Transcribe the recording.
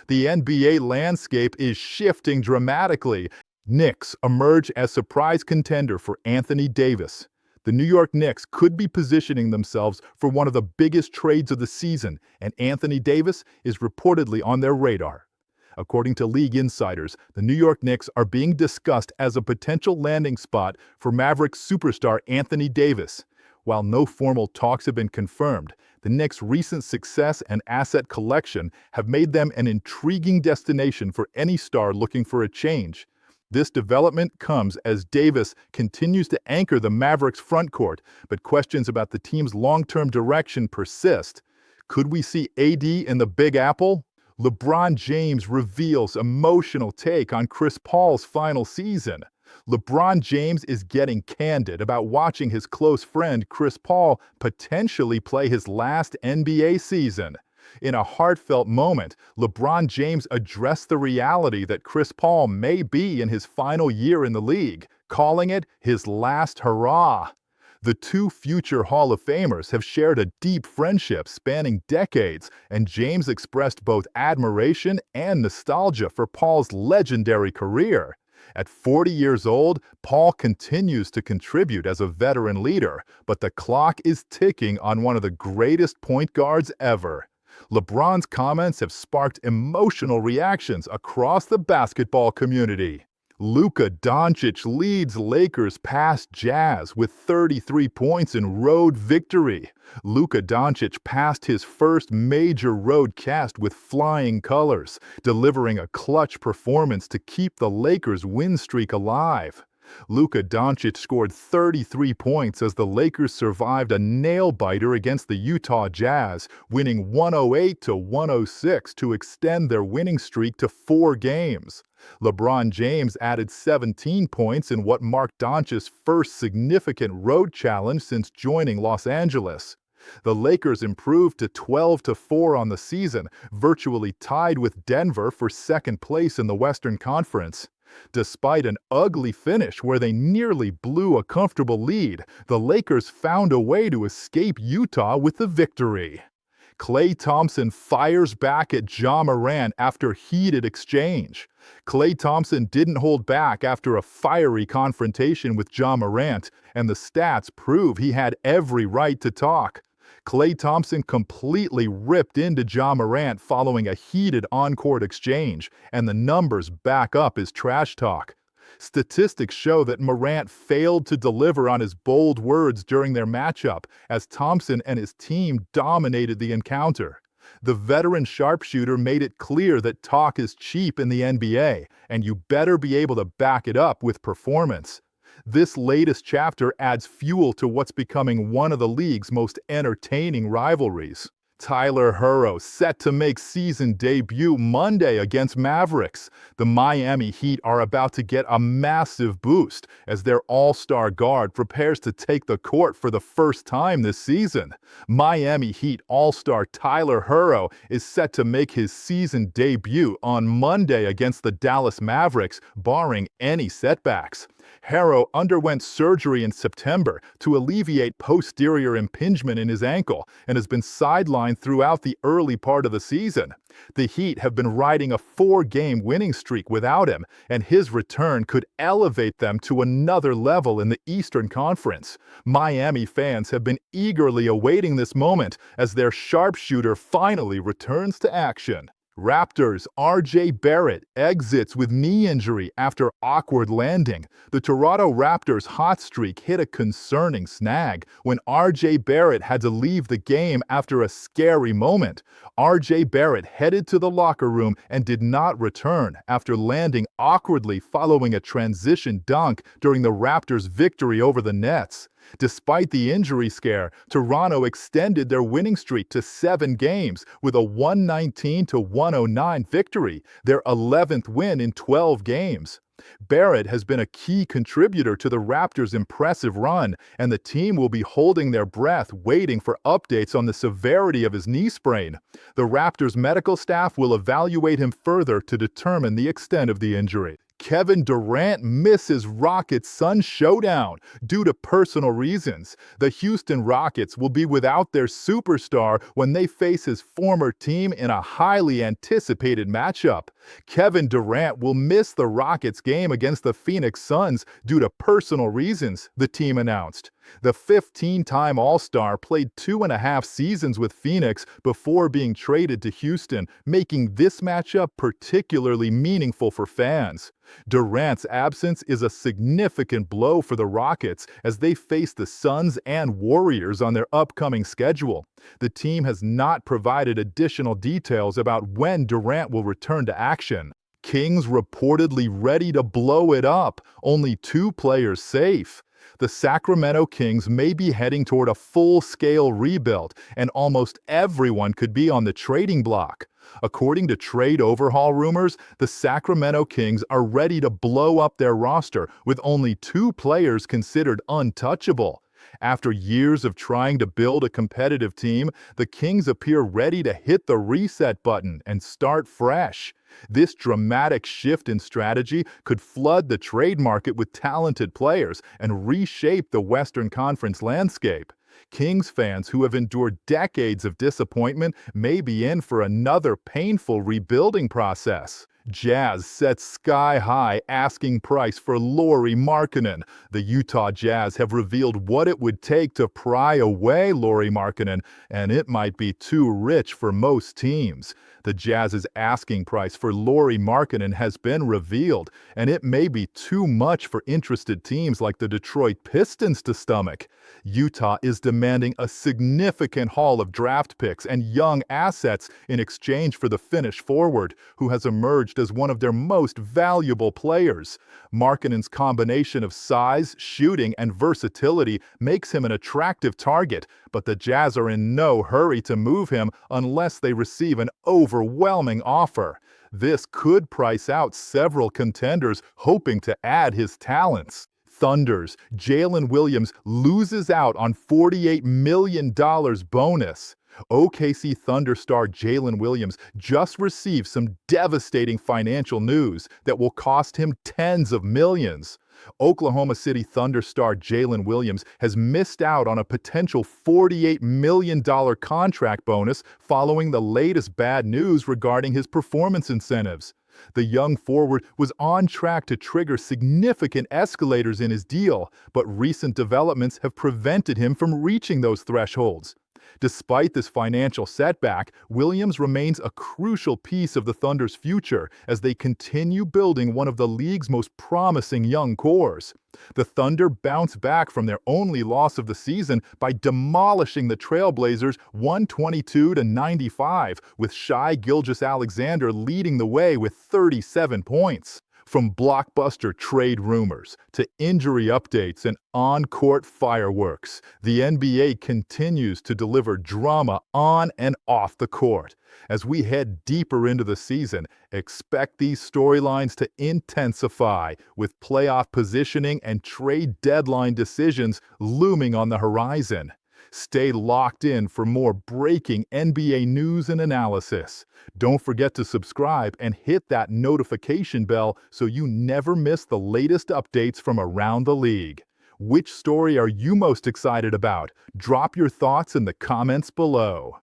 The NBA landscape is shifting dramatically. Knicks emerge as surprise contender for Anthony Davis. The New York Knicks could be positioning themselves for one of the biggest trades of the season, and Anthony Davis is reportedly on their radar. According to league insiders, the New York Knicks are being discussed as a potential landing spot for Mavericks superstar Anthony Davis. While no formal talks have been confirmed, the Knicks' recent success and asset collection have made them an intriguing destination for any star looking for a change. This development comes as Davis continues to anchor the Mavericks' frontcourt, but questions about the team's long-term direction persist. Could we see AD in the Big Apple? LeBron James reveals emotional take on Chris Paul's final season. LeBron James is getting candid about watching his close friend Chris Paul potentially play his last NBA season. In a heartfelt moment, LeBron James addressed the reality that Chris Paul may be in his final year in the league, calling it his last hurrah. The two future Hall of Famers have shared a deep friendship spanning decades, and James expressed both admiration and nostalgia for Paul's legendary career. At 40 years old, Paul continues to contribute as a veteran leader, but the clock is ticking on one of the greatest point guards ever. LeBron's comments have sparked emotional reactions across the basketball community. Luka Doncic leads Lakers past Jazz with 33 points in road victory. Luka Doncic passed his first major road cast with flying colors, delivering a clutch performance to keep the Lakers' win streak alive. Luka Doncic scored 33 points as the Lakers survived a nail-biter against the Utah Jazz, winning 108-106 to extend their winning streak to 4 games. LeBron James added 17 points in what marked Doncic's first significant road challenge since joining Los Angeles. The Lakers improved to 12-4 on the season, virtually tied with Denver for second place in the Western Conference. Despite an ugly finish where they nearly blew a comfortable lead, the Lakers found a way to escape Utah with the victory. Klay Thompson fires back at Ja Morant after heated exchange. Klay Thompson didn't hold back after a fiery confrontation with Ja Morant, and the stats prove he had every right to talk. Klay Thompson completely ripped into Ja Morant following a heated on-court exchange, and the numbers back up his trash talk. Statistics show that Morant failed to deliver on his bold words during their matchup, as Thompson and his team dominated the encounter. The veteran sharpshooter made it clear that talk is cheap in the NBA, and you better be able to back it up with performance. This latest chapter adds fuel to what's becoming one of the league's most entertaining rivalries. Tyler Herro set to make season debut Monday against Mavericks. The Miami Heat are about to get a massive boost as their all-star guard prepares to take the court for the first time this season. Miami Heat all-star Tyler Herro is set to make his season debut on Monday against the Dallas Mavericks, barring any setbacks. Herro underwent surgery in September to alleviate posterior impingement in his ankle and has been sidelined throughout the early part of the season. The Heat have been riding a 4-game winning streak without him, and his return could elevate them to another level in the Eastern Conference. Miami fans have been eagerly awaiting this moment as their sharpshooter finally returns to action. Raptors' Barrett exits with knee injury after awkward landing. The Toronto Raptors' hot streak hit a concerning snag when Barrett had to leave the game after a scary moment. Barrett headed to the locker room and did not return after landing awkwardly following a transition dunk during the Raptors' victory over the Nets. Despite the injury scare, Toronto extended their winning streak to 7 games with a 119-109 victory, their 11th win in 12 games. Barrett has been a key contributor to the Raptors' impressive run, and the team will be holding their breath waiting for updates on the severity of his knee sprain. The Raptors' medical staff will evaluate him further to determine the extent of the injury. Kevin Durant misses Rockets-Suns showdown due to personal reasons. The Houston Rockets will be without their superstar when they face his former team in a highly anticipated matchup. Kevin Durant will miss the Rockets game against the Phoenix Suns due to personal reasons, the team announced. The 15-time All-Star played 2.5 seasons with Phoenix before being traded to Houston, making this matchup particularly meaningful for fans. Durant's absence is a significant blow for the Rockets as they face the Suns and Warriors on their upcoming schedule. The team has not provided additional details about when Durant will return to action. Kings reportedly ready to blow it up, only 2 players safe. The Sacramento Kings may be heading toward a full-scale rebuild, and almost everyone could be on the trading block. According to trade overhaul rumors, the Sacramento Kings are ready to blow up their roster, with only 2 players considered untouchable. After years of trying to build a competitive team, the Kings appear ready to hit the reset button and start fresh. This dramatic shift in strategy could flood the trade market with talented players and reshape the Western Conference landscape. Kings fans who have endured decades of disappointment may be in for another painful rebuilding process. Jazz sets sky-high asking price for Lauri Markkanen. The Utah Jazz have revealed what it would take to pry away Lauri Markkanen, and it might be too rich for most teams. The Jazz's asking price for Lauri Markkanen has been revealed, and it may be too much for interested teams like the Detroit Pistons to stomach. Utah is demanding a significant haul of draft picks and young assets in exchange for the Finnish forward, who has emerged as one of their most valuable players. Markkanen's combination of size, shooting, and versatility makes him an attractive target, but the Jazz are in no hurry to move him unless they receive an overwhelming offer. This could price out several contenders hoping to add his talents. Thunder's Jalen Williams loses out on $48 million bonus. OKC Thunder star Jalen Williams just received some devastating financial news that will cost him tens of millions. Oklahoma City Thunder star Jalen Williams has missed out on a potential $48 million contract bonus following the latest bad news regarding his performance incentives. The young forward was on track to trigger significant escalators in his deal, but recent developments have prevented him from reaching those thresholds. Despite this financial setback, Williams remains a crucial piece of the Thunder's future as they continue building one of the league's most promising young cores. The Thunder bounce back from their only loss of the season by demolishing the Trailblazers 122-95, with Shai Gilgeous-Alexander leading the way with 37 points. From blockbuster trade rumors to injury updates and on-court fireworks, the NBA continues to deliver drama on and off the court. As we head deeper into the season, expect these storylines to intensify, with playoff positioning and trade deadline decisions looming on the horizon. Stay locked in for more breaking NBA news and analysis. Don't forget to subscribe and hit that notification bell so you never miss the latest updates from around the league. Which story are you most excited about? Drop your thoughts in the comments below.